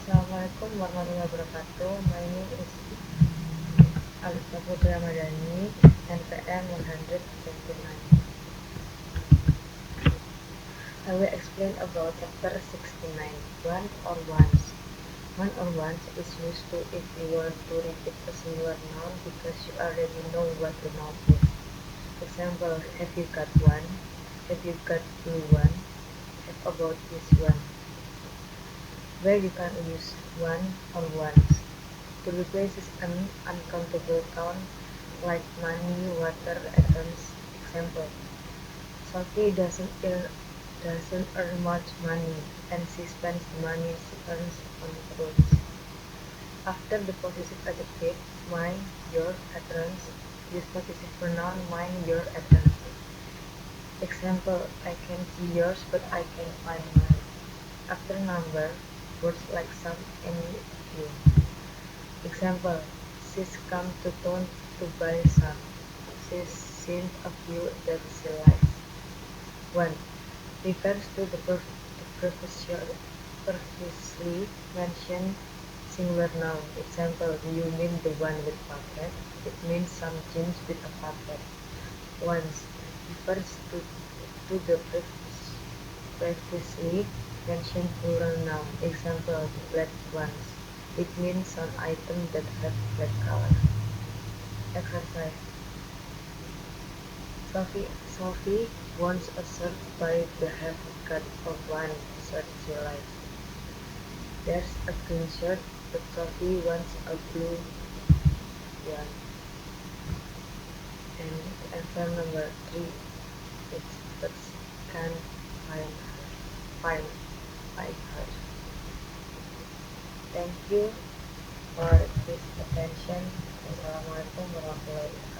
Assalamualaikum warahmatullahi wabarakatuh. My name is Alifta Putri Ramadhani, NPM 129. I will explain about chapter 69, one or ones. One or ones is used to if you want to repeat a singular noun because you already know what the noun is. Example, have you got one? Have you got blue one? Have about this one? Where you can use one or ones to replace an uncountable count like money, water, items. Example: Sophie doesn't earn much money, and she spends the money she earns on clothes. After the possessive adjective mine, your, returns, use possessive pronoun mine, your, returns. Example: I can see yours, but I can't find mine. After number, words like some and few. Example: she's come to town to buy some. She's seen a few that she likes. 1. Refers to the previously mentioned singular noun. Example: do you mean the one with puppet? It means some jeans with a puppet. Once refers to the previously mentioned plural noun. Example: the black ones. It means some item that have black color. Exercise. Sophie wants a shirt by the haircut of one shirt she likes. There's a green shirt, but Sophie wants a blue one. And answer number 3 is but she can't find her. Thank you for this attention. Wassalamualaikum warahmatullahi wabarakatuh.